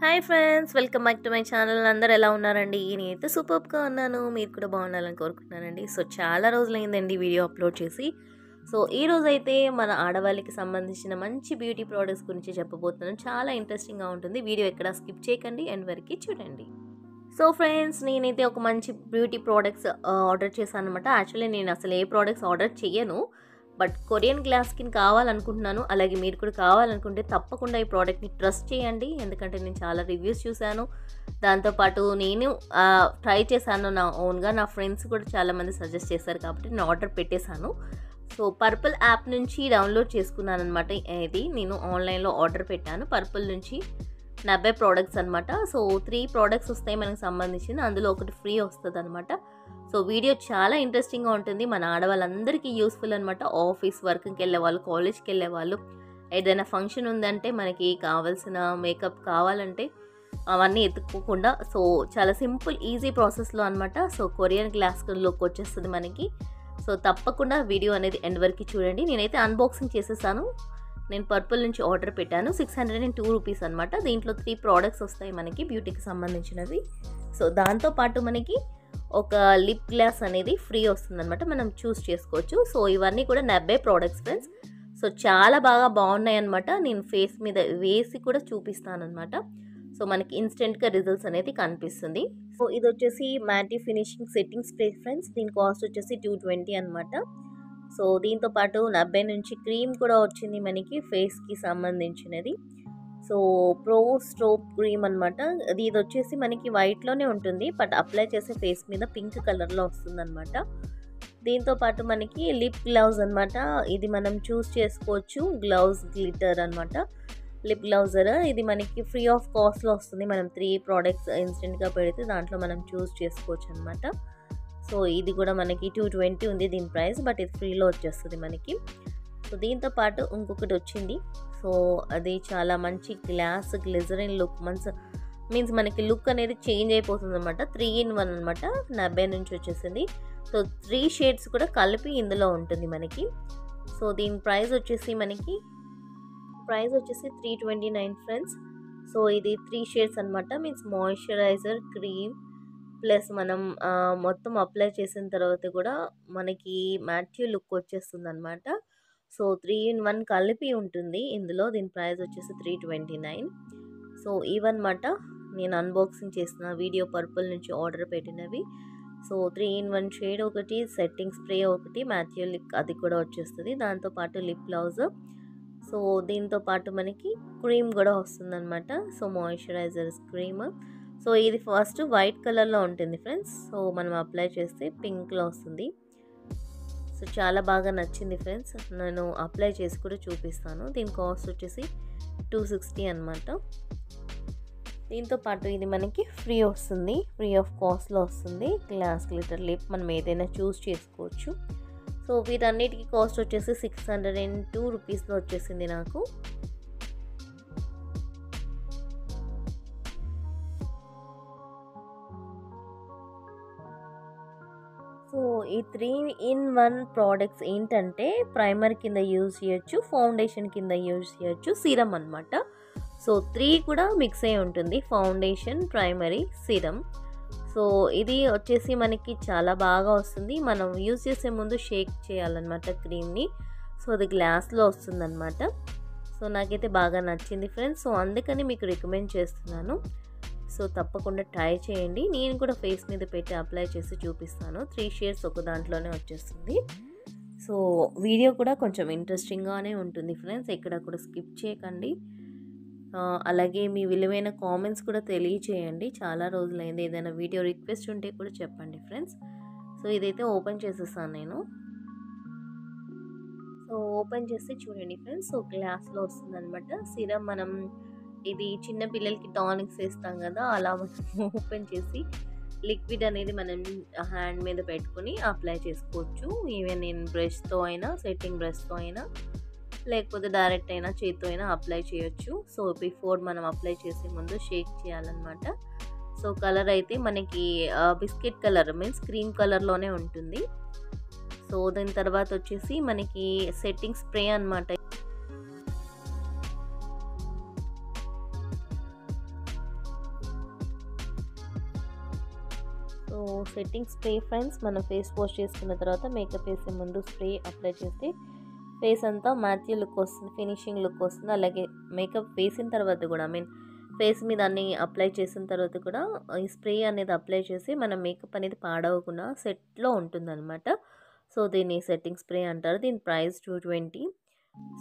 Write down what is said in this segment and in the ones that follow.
Hi friends, welcome back to my channel. అందరూ ఎలా ఉన్నారండి? నేనైతే సూపర్గా ఉన్నాను. మీరు కూడా బాగుండాలని కోరుకుంటున్నానండి. సో చాలా రోజులైందండి వీడియో అప్లోడ్ చేసి. సో ఈ రోజైతే మన ఆడవాళ్ళకి సంబంధించిన మంచి బ్యూటీ ప్రోడక్ట్స్ గురించి చెప్పబోతున్నాను. చాలా ఇంట్రెస్టింగ్గా ఉంటుంది. వీడియో ఎక్కడ స్కిప్ చేయకండి, ఎండ్ వరకు చూడండి. సో ఫ్రెండ్స్, నేనైతే ఒక మంచి బ్యూటీ ప్రోడక్ట్స్ ఆర్డర్ చేశాను అనమాట. యాక్చువల్లీ నేను అసలు ఏ ప్రోడక్ట్స్ ఆర్డర్ చేయను, బట్ కొరియన్ గ్లాస్ స్కిన్ కావాలనుకుంటున్నాను. అలాగే మీరు కూడా కావాలనుకుంటే తప్పకుండా ఈ ప్రోడక్ట్ని ట్రస్ట్ చేయండి. ఎందుకంటే నేను చాలా రివ్యూస్ చూశాను. దాంతోపాటు నేను ట్రై చేశాను నా ఓన్గా. నా ఫ్రెండ్స్ కూడా చాలామంది సజెస్ట్ చేశారు కాబట్టి నేను ఆర్డర్ పెట్టేశాను. సో పర్పుల్ యాప్ నుంచి డౌన్లోడ్ చేసుకున్నాను అనమాట. ఇది నేను ఆన్లైన్లో ఆర్డర్ పెట్టాను. పర్పుల్ నుంచి 90 ప్రోడక్ట్స్ అనమాట. సో 3 ప్రోడక్ట్స్ వస్తాయి మనకు సంబంధించింది. అందులో ఒకటి ఫ్రీ వస్తుంది అనమాట. సో వీడియో చాలా ఇంట్రెస్టింగ్గా ఉంటుంది. మన ఆడవాళ్ళందరికీ యూస్ఫుల్ అనమాట. ఆఫీస్ వర్క్కి వెళ్ళే వాళ్ళు, కాలేజ్కి వెళ్ళే వాళ్ళు, ఏదైనా ఫంక్షన్ ఉందంటే మనకి కావాల్సిన మేకప్ కావాలంటే అవన్నీ ఎత్తుక్కోకుండా సో చాలా సింపుల్ ఈజీ ప్రాసెస్లో అనమాట. సో కొరియన్ గ్లాస్ లుక్ వచ్చేస్తుంది మనకి. సో తప్పకుండా వీడియో అనేది ఎండ్ వరకు చూడండి. నేనైతే అన్బాక్సింగ్ చేసేసాను. నేను పర్పుల్ నుంచి ఆర్డర్ పెట్టాను. 602 రూపీస్ అనమాట. దీంట్లో 3 ప్రోడక్ట్స్ వస్తాయి మనకి బ్యూటీకి సంబంధించినవి. సో దాంతోపాటు మనకి ఒక లిప్ గ్లాస్ అనేది ఫ్రీ వస్తుంది అనమాట. మనం చూస్ చేసుకోవచ్చు. సో ఇవన్నీ కూడా 90 ప్రోడక్ట్స్ ఫ్రెండ్స్. సో చాలా బాగున్నాయి అనమాట. నేను ఫేస్ మీద వేసి కూడా చూపిస్తాను అనమాట. సో మనకి ఇన్స్టెంట్గా రిజల్ట్స్ అనేది కనిపిస్తుంది. సో ఇది వచ్చేసి మ్యాటీ ఫినిషింగ్ సెట్టింగ్ స్ప్రే ఫ్రెండ్స్. దీని కాస్ట్ వచ్చేసి 220 అనమాట. సో దీంతో పాటు 90 నుంచి క్రీమ్ కూడా వచ్చింది మనకి ఫేస్కి సంబంధించినది. సో ప్రో స్ట్రోక్ క్రీమ్ అనమాట. ఇది వచ్చేసి మనకి వైట్లోనే ఉంటుంది, బట్ అప్లై చేసే ఫేస్ మీద పింక్ కలర్లో వస్తుంది అనమాట. దీంతో పాటు మనకి లిప్ గ్లౌజ్ అనమాట. ఇది మనం చూస్ చేసుకోవచ్చు. గ్లౌజ్ గ్లిటర్ అనమాట. లిప్ గ్లౌజర్ ఇది మనకి ఫ్రీ ఆఫ్ కాస్ట్లో వస్తుంది. మనం 3 ప్రోడక్ట్స్ ఇన్స్టెంట్గా పెడితే దాంట్లో మనం చూస్ చేసుకోవచ్చు అనమాట. సో ఇది కూడా మనకి 220 ఉంది దీని ప్రైస్, బట్ ఇది ఫ్రీలో వచ్చేస్తుంది మనకి. సో దీంతో పాటు ఇంకొకటి వచ్చింది. సో అది చాలా మంచి గ్లాస్ గ్లిజరిన్ లుక్ మీన్స్ మనకి లుక్ అనేది చేంజ్ అయిపోతుంది అనమాట. 3 in 1 అనమాట. 90 నుంచి వచ్చేసింది. సో 3 షేడ్స్ కూడా కలిపి ఇందులో ఉంటుంది మనకి. సో దీని ప్రైస్ వచ్చేసి మనకి 329 ఫ్రెండ్స్. సో ఇది 3 షేడ్స్ అనమాట. మీన్స్ మాయిశ్చరైజర్, క్రీమ్ ప్లస్ మనం మొత్తం అప్లై చేసిన తర్వాత కూడా మనకి మ్యాట్యూ లుక్ వచ్చేస్తుంది అనమాట. సో 3 in 1 కలిపి ఉంటుంది ఇందులో. దీని ప్రైస్ వచ్చేసి 329. సో ఇవన్నమాట నేను అన్బాక్సింగ్ చేసిన వీడియో పర్పుల్ నుంచి ఆర్డర్ పెట్టినవి. సో 3 in 1 షేడ్ ఒకటి, సెట్టింగ్ స్ప్రే ఒకటి, మ్యాట్యూ లిక్ అది కూడా వచ్చేస్తుంది. దాంతోపాటు లిప్ గ్లౌజ్. సో దీంతో పాటు మనకి క్రీమ్ కూడా వస్తుందన్నమాట. So moisturiser cream. సో ఇది ఫస్ట్ వైట్ కలర్లో ఉంటుంది ఫ్రెండ్స్. సో మనం అప్లై చేస్తే పింక్లో వస్తుంది. సో చాలా బాగా నచ్చింది ఫ్రెండ్స్. నేను అప్లై చేసి కూడా చూపిస్తాను. దీని కాస్ట్ వచ్చేసి 260 అనమాట. దీంతో పాటు ఇది మనకి ఫ్రీ వస్తుంది, ఫ్రీ ఆఫ్ కాస్ట్లో వస్తుంది. గ్లాస్ గ్లిటర్ లిప్ మనం ఏదైనా చూస్ చేసుకోవచ్చు. సో వీటన్నిటికీ కాస్ట్ వచ్చేసి 602 రూపీస్లో వచ్చేసింది నాకు. సో ఈ 3 in 1 ప్రోడక్ట్స్ ఏంటంటే ప్రైమర్ కింద యూజ్ చేయొచ్చు, ఫౌండేషన్ కింద యూజ్ చేయొచ్చు, సీరం అనమాట. సో 3 కూడా మిక్స్ అయి ఉంటుంది, ఫౌండేషన్, ప్రైమరీ, సీరం. సో ఇది వచ్చేసి మనకి చాలా బాగా వస్తుంది. మనం యూజ్ చేసే ముందు షేక్ చేయాలన్నమాట క్రీమ్ని. సో అది గ్లాస్లో వస్తుందన్నమాట. సో నాకైతే బాగా నచ్చింది ఫ్రెండ్స్. సో అందుకని మీకు రికమెండ్ చేస్తున్నాను. సో తప్పకుండా ట్రై చేయండి. నేను కూడా ఫేస్ మీద పెట్టి అప్లై చేసి చూపిస్తాను. 3 షేడ్స్ ఒక దాంట్లోనే వచ్చేస్తుంది. సో వీడియో కూడా కొంచెం ఇంట్రెస్టింగ్గానే ఉంటుంది ఫ్రెండ్స్. ఎక్కడ కూడా స్కిప్ చేయకండి. అలాగే మీ విలువైన కామెంట్స్ కూడా తెలియచేయండి. చాలా రోజులైంది. ఏదైనా వీడియో రిక్వెస్ట్ ఉంటే కూడా చెప్పండి ఫ్రెండ్స్. సో ఇదైతే ఓపెన్ చేసేసాను నేను. సో ఓపెన్ చేసి చూడండి ఫ్రెండ్స్. సో గ్లాస్లో వస్తుందన్నమాట. సిరం మనం ఇది చిన్న పిల్లలకి టానిక్స్ వేస్తాం కదా, అలా మనం ఓపెన్ చేసి లిక్విడ్ అనేది మనం హ్యాండ్ మీద పెట్టుకుని అప్లై చేసుకోవచ్చు. ఈవెన్ నేను బ్రష్తో అయినా, సెట్టింగ్ బ్రష్తో అయినా, లేకపోతే డైరెక్ట్ అయినా చేతితో అయినా అప్లై చేయొచ్చు. సో బిఫోర్ మనం అప్లై చేసే ముందు షేక్ చేయాలన్నమాట. సో కలర్ అయితే మనకి బిస్కెట్ కలర్ మీన్స్ క్రీమ్ కలర్లోనే ఉంటుంది. సో దాని తర్వాత వచ్చేసి మనకి సెట్టింగ్ స్ప్రే అనమాట. సో సెట్టింగ్ స్ప్రే ఫ్రెండ్స్, మనం ఫేస్ వాష్ చేసుకున్న తర్వాత మేకప్ వేసే ముందు స్ప్రే అప్లై చేస్తే ఫేస్ అంతా మ్యాట్యూ లుక్ వస్తుంది, ఫినిషింగ్ లుక్ వస్తుంది. అలాగే మేకప్ వేసిన తర్వాత కూడా ఫేస్ మీద అన్ని అప్లై చేసిన తర్వాత కూడా ఈ స్ప్రే అనేది అప్లై చేసి మన మేకప్ అనేది పాడవకుండా సెట్లో ఉంటుందన్నమాట. సో దీన్ని సెట్టింగ్ స్ప్రే అంటారు. దీని ప్రైస్ 220.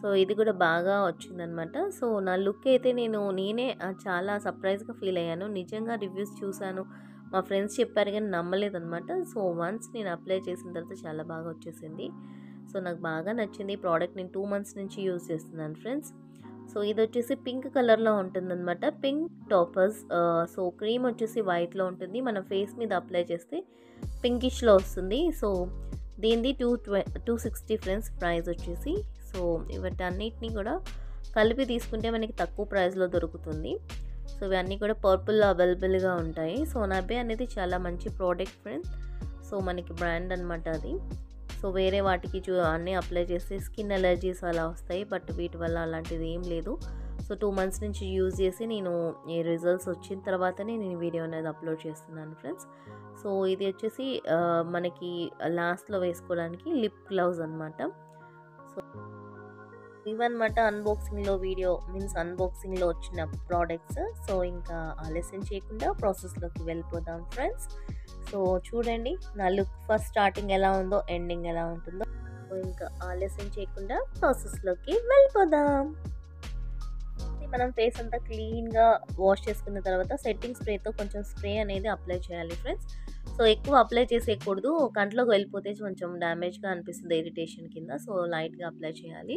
సో ఇది కూడా బాగా వచ్చిందనమాట. సో నా లుక్ అయితే నేనే చాలా సర్ప్రైజ్గా ఫీల్ అయ్యాను. నిజంగా రివ్యూస్ చూశాను, మా ఫ్రెండ్స్ చెప్పారు కానీ నమ్మలేదన్నమాట. సో వన్స్ నేను అప్లై చేసిన తర్వాత చాలా బాగా వచ్చేసింది. సో నాకు బాగా నచ్చింది ఈ ప్రోడక్ట్. నేను 2 months నుంచి యూజ్ చేస్తున్నాను ఫ్రెండ్స్. సో ఇది వచ్చేసి పింక్ కలర్లో ఉంటుందన్నమాట, పింక్ టాపర్స్. సో క్రీమ్ వచ్చేసి వైట్లో ఉంటుంది, మన ఫేస్ మీద అప్లై చేస్తే పింకిష్లో వస్తుంది. సో దీనిది 260 ఫ్రెండ్స్ ప్రైస్ వచ్చేసి. సో వీటన్నిటిని కూడా కలిపి తీసుకుంటే మనకి తక్కువ ప్రైస్లో దొరుకుతుంది. సో ఇవన్నీ కూడా పర్పుల్లో అవైలబుల్గా ఉంటాయి. సో నబే అనేది చాలా మంచి ప్రోడక్ట్ ఫ్రెండ్స్. సో మనకి బ్రాండ్ అనమాట అది. సో వేరే వాటికి అన్నీ అప్లై చేస్తే స్కిన్ అలర్జీస్ అలా వస్తాయి, బట్ వీటి వల్ల అలాంటిది ఏం లేదు. సో 2 months నుంచి యూజ్ చేసి నేను ఈ రిజల్ట్స్ వచ్చిన తర్వాతనే నేను వీడియో అనేది అప్లోడ్ చేస్తున్నాను ఫ్రెండ్స్. సో ఇది వచ్చేసి మనకి లాస్ట్లో వేసుకోవడానికి లిప్ గ్లౌజ్ అనమాట. సో ఇవన్నమాట అన్బాక్సింగ్లో వీడియో అన్బాక్సింగ్లో వచ్చిన ప్రోడక్ట్స్. సో ఇంకా ఆలస్యం చేయకుండా ప్రాసెస్లోకి వెళ్ళిపోదాం ఫ్రెండ్స్. సో చూడండి నా లుక్ ఫస్ట్ స్టార్టింగ్ ఎలా ఉందో ఎండింగ్ ఎలా ఉంటుందో. సో ఇంకా ఆలస్యం చేయకుండా ప్రాసెస్లోకి వెళ్ళిపోదాం. మనం ఫేస్ అంతా క్లీన్గా వాష్ చేసుకున్న తర్వాత సెట్టింగ్ స్ప్రేతో కొంచెం స్ప్రే అనేది అప్లై చేయాలి ఫ్రెండ్స్. సో ఎక్కువ అప్లై చేసేయకూడదు, కంట్లోకి వెళ్ళిపోతే కొంచెం డ్యామేజ్గా అనిపిస్తుంది, ఇరిటేషన్ కింద. సో లైట్గా అప్లై చేయాలి.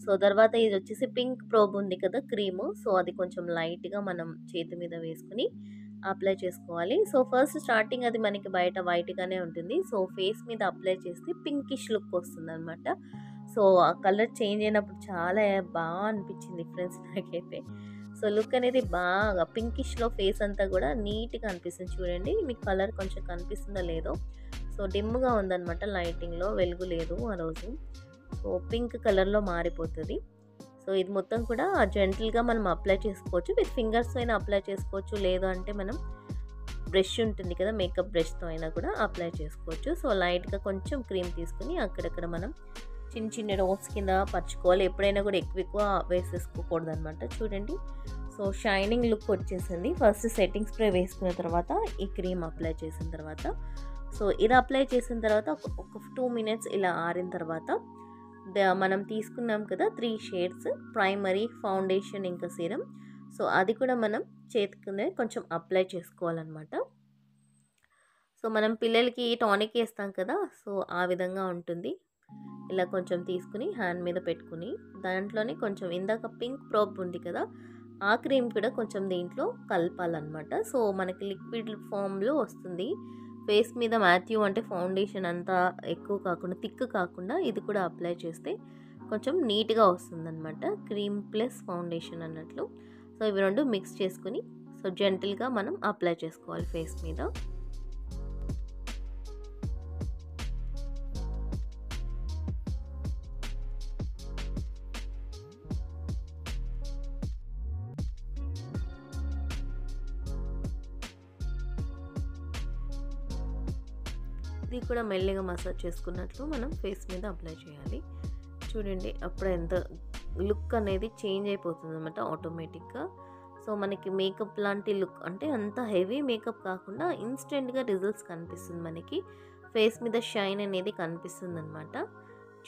సో తర్వాత ఇది వచ్చేసి పింక్ ప్రోబ్ ఉంది కదా క్రీము, సో అది కొంచెం లైట్గా మనం చేతి మీద వేసుకుని అప్లై చేసుకోవాలి. సో ఫస్ట్ స్టార్టింగ్ అది మనకి బయట వైట్గానే ఉంటుంది. సో ఫేస్ మీద అప్లై చేస్తే పింకిష్ లుక్ వస్తుంది అనమాట. సో ఆ కలర్ చేంజ్ అయినప్పుడు చాలా బాగా అనిపించింది ఫ్రెండ్స్ నాకైతే. సో లుక్ అనేది బాగా పింకిష్లో ఫేస్ అంతా కూడా నీట్గా అనిపిస్తుంది. చూడండి మీకు కలర్ కొంచెం కనిపిస్తుందో లేదో. సో డిమ్గా ఉందన్నమాట, లైటింగ్లో వెలుగు లేదు ఆ రోజు. సో పింక్ కలర్లో మారిపోతుంది. సో ఇది మొత్తం కూడా జెంటిల్గా మనం అప్లై చేసుకోవచ్చు, విత్ ఫింగర్స్ అయినా అప్లై చేసుకోవచ్చు, లేదు అంటే మనం బ్రష్ ఉంటుంది కదా మేకప్ బ్రష్తో అయినా కూడా అప్లై చేసుకోవచ్చు. సో లైట్గా కొంచెం క్రీమ్ తీసుకుని అక్కడక్కడ మనం చిన్న చిన్న రోడ్స్ కింద పరుచుకోవాలి. ఎప్పుడైనా కూడా ఎక్కువ వేసేసుకోకూడదు అనమాట. చూడండి సో షైనింగ్ లుక్ వచ్చేసింది. ఫస్ట్ సెట్టింగ్ స్ప్రే వేసుకున్న తర్వాత ఈ క్రీమ్ అప్లై చేసిన తర్వాత, సో ఇది అప్లై చేసిన తర్వాత ఒక 2 minutes ఇలా ఆరిన తర్వాత మనం తీసుకున్నాం కదా 3 shades ప్రైమరీ, ఫౌండేషన్ ఇంకా సీరం. సో అది కూడా మనం చేతికి కొంచెం అప్లై చేసుకోవాలన్నమాట. సో మనం పిల్లలకి టానిక్ వేస్తాం కదా, సో ఆ విధంగా ఉంటుంది. ఇలా కొంచెం తీసుకుని హ్యాండ్ మీద పెట్టుకుని దాంట్లోనే కొంచెం ఇందాక పింక్ ప్రోబ్ ఉంది కదా ఆ క్రీమ్ కూడా కొంచెం దీంట్లో కలపాలన్నమాట. సో మనకి లిక్విడ్ ఫామ్లో వస్తుంది. ఫేస్ మీద మాథ్యూ అంటే ఫౌండేషన్ అంతా ఎక్కువ కాకుండా థిక్ కాకుండా ఇది కూడా అప్లై చేస్తే కొంచెం నీట్గా వస్తుందన్నమాట, క్రీమ్ ప్లస్ ఫౌండేషన్ అన్నట్లు. సో ఇవి రెండు మిక్స్ చేసుకుని సో జెంటిల్గా మనం అప్లై చేసుకోవాలి ఫేస్ మీద. ఇది కూడా మెల్లిగా మసాజ్ చేసుకున్నట్లు మనం ఫేస్ మీద అప్లై చేయాలి. చూడండి అప్పుడు ఎంత లుక్ అనేది చేంజ్ అయిపోతుంది అన్నమాట ఆటోమేటిక్గా. సో మనకి మేకప్ లాంటి లుక్ అంటే అంత హెవీ మేకప్ కాకుండా ఇన్స్టెంట్గా రిజల్ట్స్ కనిపిస్తుంది, మనకి ఫేస్ మీద షైన్ అనేది కనిపిస్తుంది అనమాట.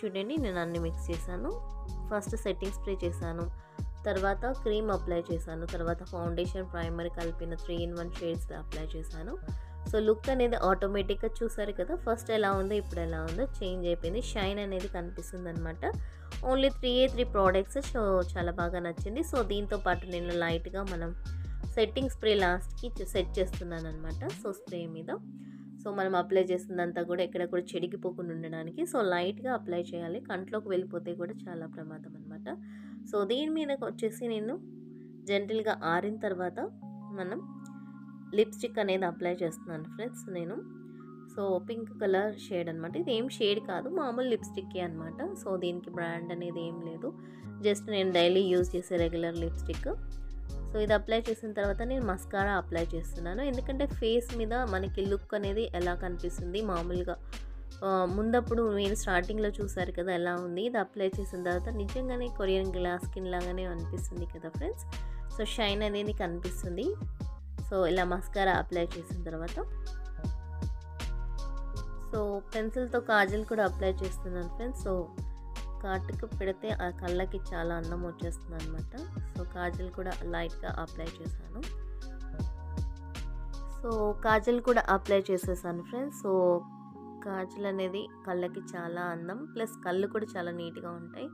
చూడండి నేను అన్ని మిక్స్ చేశాను. ఫస్ట్ సెట్టింగ్ స్ప్రే చేశాను, తర్వాత క్రీమ్ అప్లై చేశాను, తర్వాత ఫౌండేషన్ ప్రైమర్ కలిపిన 3-in-1 షేడ్స్ అప్లై చేశాను. సో లుక్ అనేది ఆటోమేటిక్గా చూసారు కదా, ఫస్ట్ ఎలా ఉందో ఇప్పుడు ఎలా ఉందో చేంజ్ అయిపోయింది, షైన్ అనేది కనిపిస్తుంది అనమాట. Only 3 products. సో చాలా బాగా నచ్చింది. సో దీంతో పాటు నేను లైట్గా మనం సెట్టింగ్ స్ప్రే లాస్ట్కి సెట్ చేస్తున్నాను అనమాట. సో స్ప్రే మీద సో మనం అప్లై చేసిందంతా కూడా ఎక్కడ కూడా చెడిగిపోకుండా ఉండడానికి సో లైట్గా అప్లై చేయాలి, కంట్లోకి వెళ్ళిపోతే కూడా చాలా ప్రమాదం అనమాట. సో దీని మీద వచ్చేసి నేను జెంటిల్గా ఆరిన తర్వాత మనం లిప్స్టిక్ అనేది అప్లై చేస్తున్నాను ఫ్రెండ్స్ నేను. సో పింక్ కలర్ షేడ్ అనమాట, ఇది ఏం షేడ్ కాదు, మామూలు లిప్స్టిక్కే అనమాట. సో దీనికి బ్రాండ్ అనేది ఏం లేదు, జస్ట్ నేను డైలీ యూజ్ చేసే రెగ్యులర్ లిప్స్టిక్. సో ఇది అప్లై చేసిన తర్వాత నేను మస్కారా అప్లై చేస్తున్నాను. ఎందుకంటే ఫేస్ మీద మనకి లుక్ అనేది ఎలా కనిపిస్తుంది మామూలుగా ముందప్పుడు మీరు స్టార్టింగ్లో చూసారు కదా ఎలా ఉంది. ఇది అప్లై చేసిన తర్వాత నిజంగానే కొరియన్ గ్లాస్ స్కిన్ లాగానే అనిపిస్తుంది కదా ఫ్రెండ్స్. సో షైన్ అనేది కనిపిస్తుంది. సో ఇలా మస్కారా అప్లై చేసిన తర్వాత సో పెన్సిల్తో కాజల్ కూడా అప్లై చేస్తున్నాను ఫ్రెండ్స్. సో కాటుకు పెడితే ఆ కళ్ళకి చాలా అందం వచ్చేస్తుంది అనమాట. సో కాజల్ కూడా లైట్గా అప్లై చేశాను. సో కాజల్ కూడా అప్లై చేసేసాను ఫ్రెండ్స్. సో కాజల్ అనేది కళ్ళకి చాలా అందం, ప్లస్ కళ్ళు కూడా చాలా నీట్గా ఉంటాయి.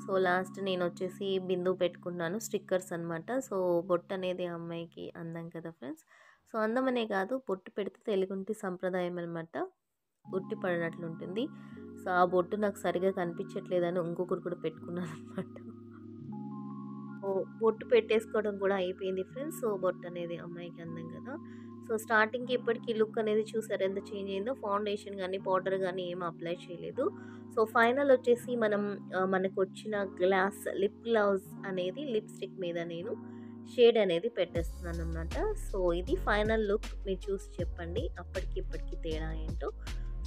సో లాస్ట్ నేను వచ్చేసి బిందు పెట్టుకున్నాను, స్టిక్కర్స్ అనమాట. సో బొట్టు అనేది అమ్మాయికి అందం కదా ఫ్రెండ్స్. సో అందం అనే కాదు, బొట్టు పెడితే తెలుగుంటి సంప్రదాయం అనమాట, ఉట్టి పడినట్లు ఉంటుంది. సో ఆ బొట్టు నాకు సరిగా కనిపించట్లేదని ఇంకొకటి కూడా పెట్టుకున్నాను అనమాట. బొట్టు పెట్టేసుకోవడం కూడా అయిపోయింది ఫ్రెండ్స్. సో బొట్టు అనేది అమ్మాయికి అందం కదా. సో స్టార్టింగ్కి ఇప్పటికీ లుక్ అనేది చూసారు ఎంత చేంజ్ అయిందో. ఫౌండేషన్ కానీ పౌడర్ కానీ ఏం అప్లై చేయలేదు. సో ఫైనల్ వచ్చేసి మనకు వచ్చిన గ్లాస్ లిప్ గ్లౌజ్ అనేది లిప్స్టిక్ మీద నేను షేడ్ అనేది పెట్టేస్తున్నాను అనమాట. సో ఇది ఫైనల్ లుక్, మీరు చూసి చెప్పండి అప్పటికి ఇప్పటికి తేడా ఏంటో.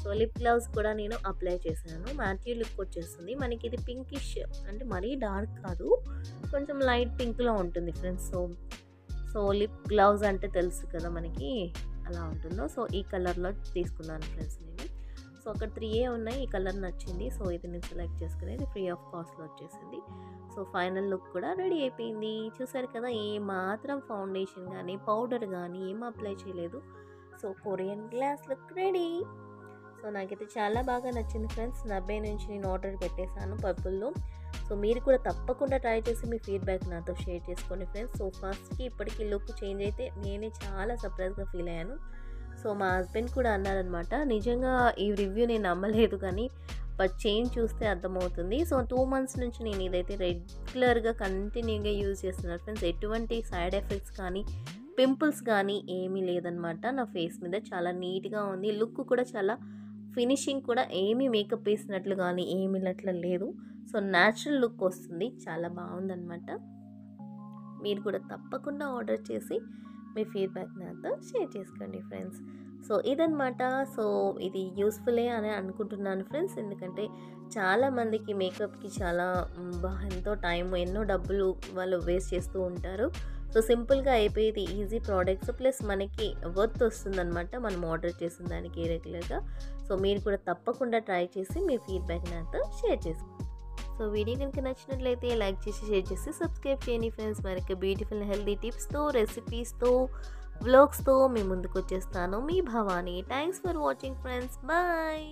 సో లిప్ గ్లౌజ్ కూడా నేను అప్లై చేశాను. మ్యాట్యూ లుక్ వచ్చేస్తుంది మనకి. ఇది పింకిష్ అంటే మరీ డార్క్ కాదు, కొంచెం లైట్ పింక్లో ఉంటుంది ఫ్రెండ్స్. సో లిప్ గ్లౌజ్ అంటే తెలుసు కదా మనకి అలా ఉంటుందో. సో ఈ కలర్లో తీసుకున్నాను ఫ్రెండ్స్ నేను. సో అక్కడ 3A ఉన్నాయి, ఈ కలర్ నచ్చింది. సో ఇది నేను సెలెక్ట్ చేసుకునేది ఫ్రీ ఆఫ్ కాస్ట్లో వచ్చేసింది. సో ఫైనల్ లుక్ కూడా రెడీ అయిపోయింది. చూసారు కదా, ఏ మాత్రం ఫౌండేషన్ కానీ పౌడర్ కానీ ఏం అప్లై చేయలేదు. So Korean glass look ready. So నాకైతే చాలా బాగా నచ్చింది ఫ్రెండ్స్. 90 నుంచి నేను ఆర్డర్ పెట్టేశాను పర్పుల్లో. సో మీరు కూడా తప్పకుండా ట్రై చేసి మీ ఫీడ్బ్యాక్ నాతో షేర్ చేసుకోండి ఫ్రెండ్స్. సో ఫస్ట్కి ఇప్పటికీ లుక్ చేంజ్ అయితే నేనే చాలా సర్ప్రైజ్గా ఫీల్ అయ్యాను. సో మా హస్బెండ్ కూడా అన్నారనమాట, నిజంగా ఈ రివ్యూ నేను నమ్మలేదు కానీ బట్ చేంజ్ చూస్తే అర్థమవుతుంది. సో 2 months నుంచి నేను ఇదైతే రెగ్యులర్గా కంటిన్యూగా యూజ్ చేస్తున్నాను ఫ్రెండ్స్. ఎటువంటి సైడ్ ఎఫెక్ట్స్ కానీ పింపుల్స్ కానీ ఏమీ లేదనమాట. నా ఫేస్ మీద చాలా నీట్గా ఉంది. లుక్ కూడా చాలా ఫినిషింగ్ కూడా ఏమీ మేకప్ వేసినట్లు కానీ ఏమీ ఇట్లా లేదు. సో న్యాచురల్ లుక్ వస్తుంది, చాలా బాగుందనమాట. మీరు కూడా తప్పకుండా ఆర్డర్ చేసి మీ ఫీడ్బ్యాక్ నాతో షేర్ చేసుకోండి ఫ్రెండ్స్. సో ఇదనమాట. సో ఇది యూస్ఫుల్లే అని అనుకుంటున్నాను ఫ్రెండ్స్. ఎందుకంటే చాలామందికి మేకప్కి చాలా ఎంతో టైం ఎన్నో డబ్బులు వాళ్ళు వేస్ట్ చేస్తూ ఉంటారు. సో సింపుల్గా అయిపోయేది ఈజీ ప్రోడక్ట్స్, ప్లస్ మనకి వర్త్ వస్తుందన్నమాట మనం ఆర్డర్ చేసిన దానికి రెగ్యులర్గా. సో మీరు కూడా తప్పకుండా ట్రై చేసి మీ ఫీడ్బ్యాక్ నాతో షేర్ చేసుకోండి. సో వీడియో కనుక నచ్చినట్లయితే లైక్ చేసి షేర్ చేసి సబ్స్క్రైబ్ చేయండి ఫ్రెండ్స్. మరొక బ్యూటిఫుల్ హెల్తీ టిప్స్తో రెసిపీస్తో వ్లాగ్స్తో మీ ముందుకు వచ్చేస్తాను. మీ Bhavani. Thanks for watching friends. Bye.